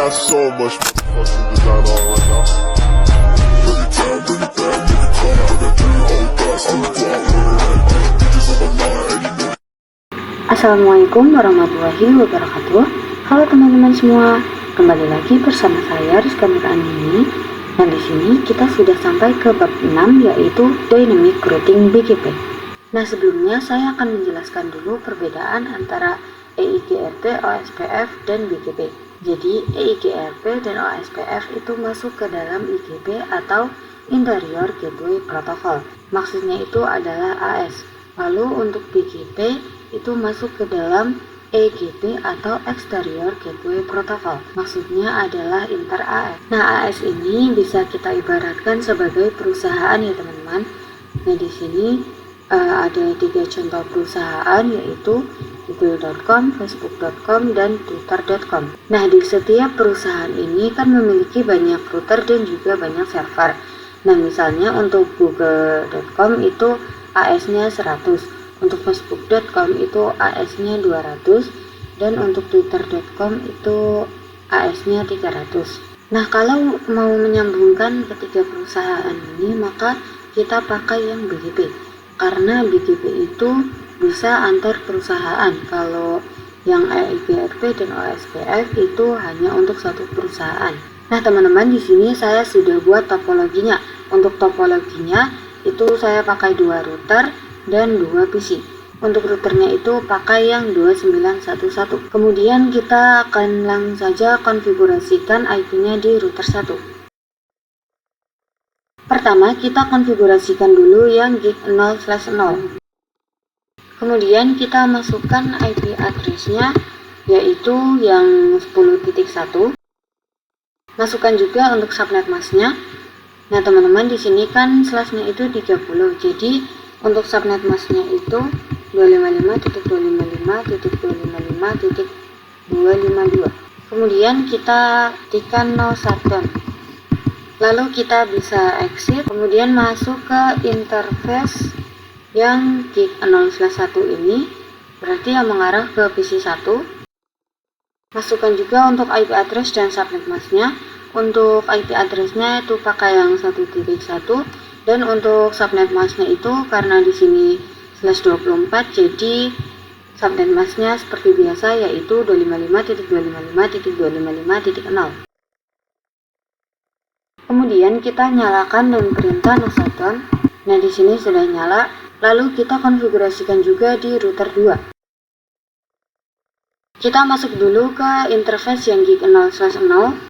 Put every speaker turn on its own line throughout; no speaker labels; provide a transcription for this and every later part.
got so much fucking design on right now. Bring it down, bring it down, make it come out. That thing all fast, I'm down with it. Bitches on my line, and you know.
Assalamualaikum warahmatullahi wabarakatuh. Halo teman-teman semua, kembali lagi bersama saya Rizka Nurani. Dan di sini kita sudah sampai ke bab 6, yaitu Dynamic Routing BGP. Nah, sebelumnya saya akan menjelaskan dulu perbedaan antara EIGRP, OSPF, dan BGP. Jadi EIGRP dan OSPF itu masuk ke dalam IGP atau Interior Gateway Protocol. Maksudnya itu adalah AS. Lalu untuk BGP itu masuk ke dalam EGP atau Exterior Gateway Protocol. Maksudnya adalah inter AS. Nah, AS ini bisa kita ibaratkan sebagai perusahaan ya teman-teman. Nah, di sini ada 3 contoh perusahaan, yaitu google.com, facebook.com, dan twitter.com. Nah, di setiap perusahaan ini kan memiliki banyak router dan juga banyak server. Nah, misalnya untuk google.com itu AS-nya 100, untuk facebook.com itu AS-nya 200, dan untuk twitter.com itu AS-nya 300. Nah, kalau mau menyambungkan ketiga perusahaan ini, maka kita pakai yang BGP. Karena BGP itu bisa antar perusahaan. Kalau yang EIGRP dan OSPF itu hanya untuk satu perusahaan. Nah, teman-teman, di sini saya sudah buat topologinya. Untuk topologinya itu saya pakai 2 router dan 2 PC. Untuk routernya itu pakai yang 2911. Kemudian kita akan langsung saja konfigurasikan IP-nya di router 1. Pertama, kita konfigurasikan dulu yang gig 0/0. Kemudian kita masukkan IP address-nya, yaitu yang 10.1. Masukkan juga untuk subnet mask-nya. Nah, teman-teman, di sini kan slash-nya itu 30. Jadi, untuk subnet mask-nya itu 255.255.252. Kemudian kita ketikkan 01. Lalu kita bisa exit, kemudian masuk ke interface yang gig 0/1 ini, berarti yang mengarah ke PC 1. Masukkan juga untuk IP address dan subnet mask-nya. Untuk IP address-nya itu pakai yang 1.1, dan untuk subnet mask-nya itu karena di sini /24, jadi subnet mask-nya seperti biasa, yaitu 255.255.255.0. Kemudian kita nyalakan dan perintah no shutdown. Nah, di sini sudah nyala. Lalu kita konfigurasikan juga di router 2. Kita masuk dulu ke interface yang gig 0/0.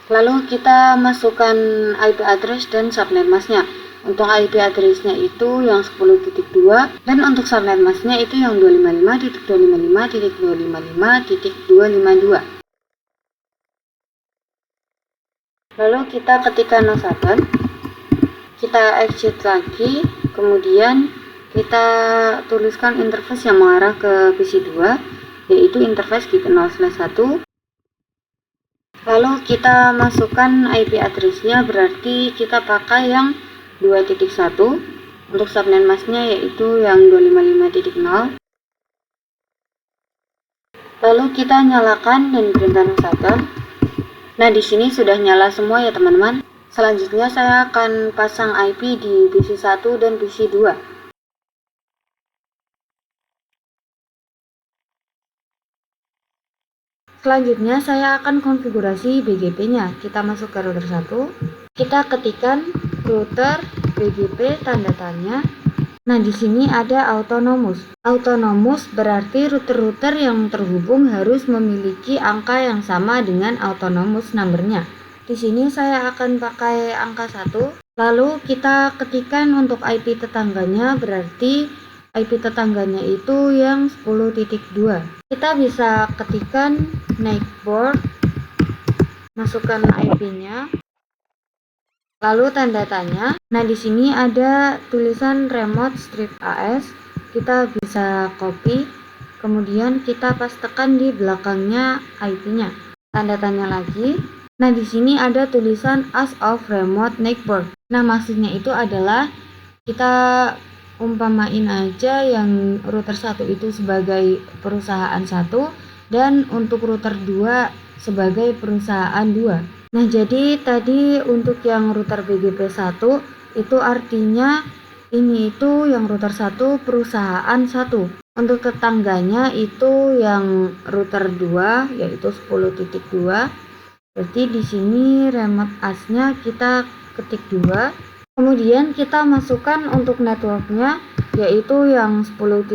Lalu kita masukkan IP address dan subnet mask-nya. Untuk IP address-nya itu yang 10.2, dan untuk subnet mask-nya itu yang 255.255.252. Lalu kita ketikkan no shutdown, kita exit lagi, kemudian kita tuliskan interface yang mengarah ke PC 2, yaitu interface gig 0/1. Lalu kita masukkan IP address-nya, berarti kita pakai yang 2.1. Untuk subnet mask-nya yaitu yang 255.0. Lalu kita nyalakan dan perintah no shutdown. Nah, di sini sudah nyala semua ya teman-teman. Selanjutnya saya akan pasang IP di PC 1 dan PC 2. Selanjutnya saya akan konfigurasi BGP-nya. Kita masuk ke router 1. Kita ketikkan router BGP tanda tanya. Nah, di sini ada autonomous. Autonomous berarti router-router yang terhubung harus memiliki angka yang sama dengan autonomous number-nya. Di sini saya akan pakai angka 1. Lalu kita ketikkan untuk IP tetangganya, berarti IP tetangganya itu yang 10.2. Kita bisa ketikkan neighbor, masukkan IP-nya. Lalu tanda tanya. Nah, di sini ada tulisan remote strip AS. Kita bisa copy, kemudian kita pastekan di belakangnya IP-nya. Tanda tanya lagi. Nah, di sini ada tulisan as of remote neighbor. Nah, maksudnya itu adalah kita umpamain aja yang router 1 itu sebagai perusahaan 1, dan untuk router 2 sebagai perusahaan 2. Nah, jadi tadi untuk yang router BGP 1 itu artinya ini itu yang router 1 perusahaan 1. Untuk tetangganya itu yang router 2 yaitu 10.2. Berarti di sini remote AS-nya kita ketik 2. Kemudian kita masukkan untuk networknya yaitu yang 10.0.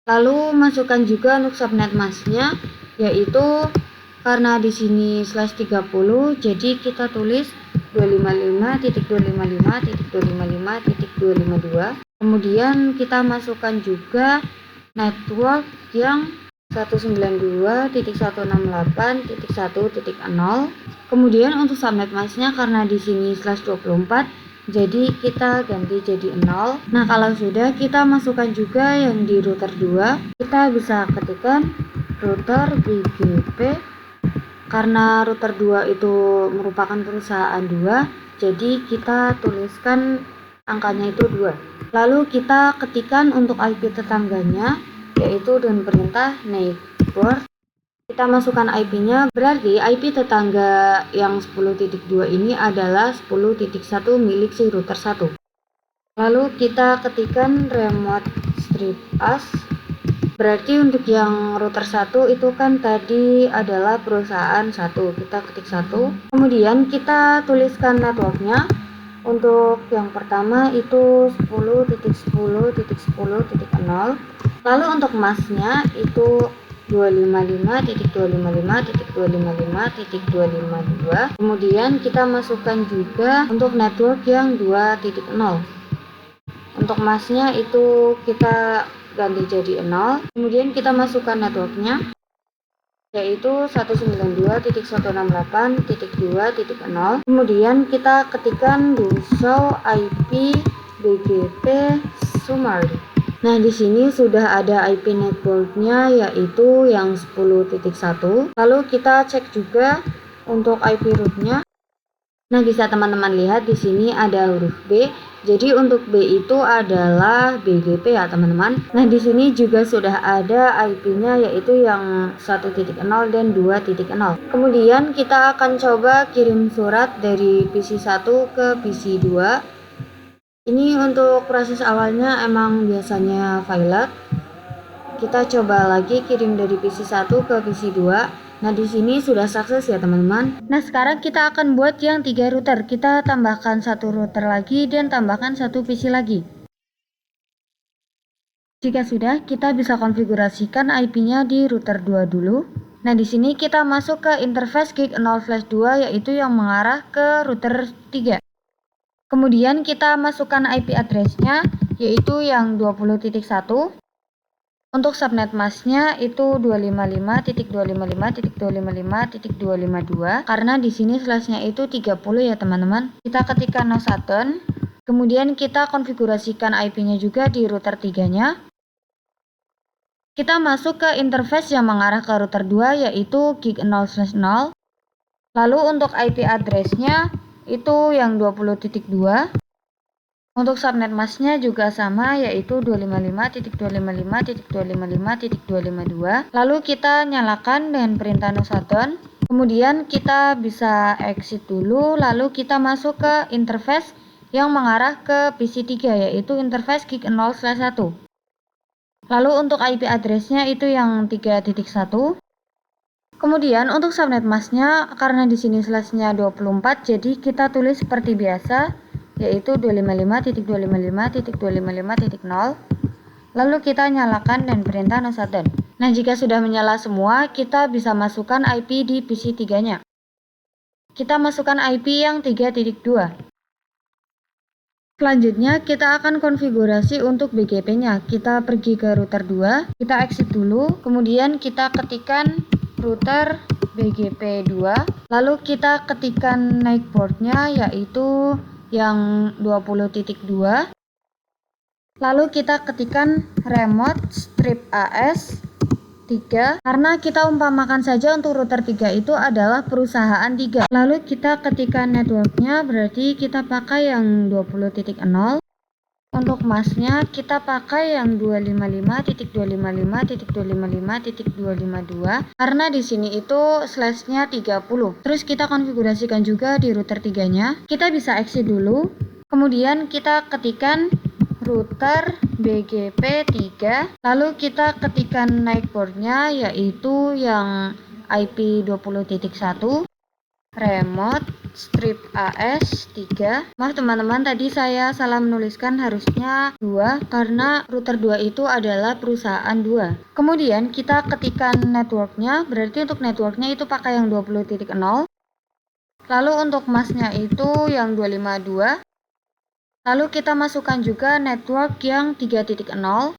Lalu masukkan juga untuk subnet masknya yaitu karena di sini /30 jadi kita tulis 255.255.255.252. Kemudian kita masukkan juga network yang 192.168.1.0. Kemudian untuk subnet masknya karena di sini /24 jadi kita ganti jadi 0. Nah, kalau sudah kita masukkan juga yang di router 2, kita bisa ketikkan router BGP. Karena router 2 itu merupakan perusahaan 2, jadi kita tuliskan angkanya itu 2. Lalu kita ketikkan untuk IP tetangganya yaitu dengan perintah neighbor. Kita masukkan IP-nya, berarti IP tetangga yang 10.2 ini adalah 10.1 milik si router 1. Lalu kita ketikkan remote strip AS. Berarti untuk yang router 1 itu kan tadi adalah perusahaan 1. Kita ketik 1. Kemudian kita tuliskan networknya. Untuk yang pertama itu 10.10.10.0. Lalu untuk masknya itu 255.255.255.252. Kemudian kita masukkan juga untuk network yang 2.0. Untuk masknya itu kita ganti jadi 0. Kemudian kita masukkan networknya yaitu 192.168.2.0. Kemudian kita ketikkan do show IP BGP summary. Nah, di sini sudah ada IP networknya yaitu yang 10.1. Lalu kita cek juga untuk IP rootnya. Nah, bisa teman-teman lihat di sini ada huruf B. Jadi untuk B itu adalah BGP ya, teman-teman. Nah, di sini juga sudah ada IP-nya yaitu yang 1.0 dan 2.0. Kemudian kita akan coba kirim surat dari PC 1 ke PC 2. Ini untuk proses awalnya emang biasanya violet. Kita coba lagi kirim dari PC 1 ke PC 2. Nah, di sini sudah sukses ya, teman-teman. Nah, sekarang kita akan buat yang 3 router. Kita tambahkan 1 router lagi dan tambahkan 1 PC lagi. Jika sudah, kita bisa konfigurasikan IP-nya di router 2 dulu. Nah, di sini kita masuk ke interface gig 0/2 yaitu yang mengarah ke router 3. Kemudian kita masukkan IP address-nya yaitu yang 20.1. Untuk subnet masknya itu 255.255.255.252 karena di sini slashnya itu 30 ya, teman-teman. Kita ketikkan no Saturn. Kemudian kita konfigurasikan IP-nya juga di router 3-nya. Kita masuk ke interface yang mengarah ke router 2 yaitu gig 0/0. Lalu untuk IP address-nya itu yang 20.2. Untuk subnet masknya juga sama yaitu 255.255.255.252. Lalu kita nyalakan dengan perintah no Saturn. Kemudian kita bisa exit dulu, lalu kita masuk ke interface yang mengarah ke PC 3 yaitu interface gig 0/1. Lalu untuk IP address-nya itu yang 3.1. Kemudian untuk subnet masknya karena di sini slashnya 24 jadi kita tulis seperti biasa yaitu 255.255.255.0. Lalu kita nyalakan dan perintah no Saturn. Nah, jika sudah menyala semua, kita bisa masukkan IP di PC 3-nya. Kita masukkan IP yang 3.2. Selanjutnya kita akan konfigurasi untuk BGP-nya. Kita pergi ke router 2, kita exit dulu, kemudian kita ketikkan router BGP 2, lalu kita ketikkan NIC port-nya yaitu yang 20.2. Lalu kita ketikkan remote strip AS 3 karena kita umpamakan saja untuk router 3 itu adalah perusahaan 3. Lalu kita ketikkan networknya berarti kita pakai yang 20.0. Untuk masnya kita pakai yang 255.255.255.252 karena di sini itu slashnya 30. Terus kita konfigurasikan juga di router 3-nya. Kita bisa exit dulu. Kemudian kita ketikkan router BGP 3, lalu kita ketikkan night portnya yaitu yang IP 20.1, remote strip AS 3. Maaf teman-teman, tadi saya salah menuliskan, harusnya 2 karena router 2 itu adalah perusahaan 2. Kemudian kita ketikkan networknya, berarti untuk networknya itu pakai yang 20.0. Lalu untuk masnya itu yang 252. Lalu kita masukkan juga network yang 3.0.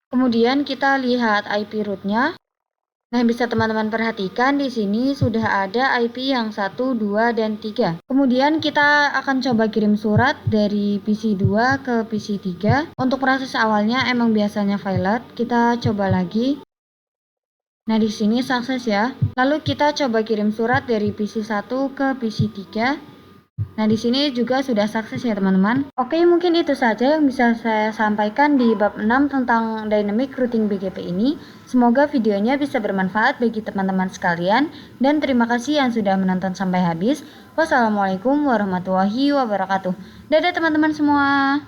Kemudian kita lihat IP rootnya. Nah, bisa teman-teman perhatikan di sini sudah ada IP yang 1, 2, dan 3. Kemudian kita akan coba kirim surat dari PC 2 ke PC 3. Untuk proses awalnya emang biasanya violet. Kita coba lagi. Nah, di sini sukses ya. Lalu kita coba kirim surat dari PC 1 ke PC 3. Nah, di sini juga sudah sukses ya teman-teman. Oke, mungkin itu saja yang bisa saya sampaikan di bab 6 tentang dynamic routing BGP ini. Semoga videonya bisa bermanfaat bagi teman-teman sekalian, dan terima kasih yang sudah menonton sampai habis. Wassalamualaikum warahmatullahi wabarakatuh. Dadah teman-teman semua.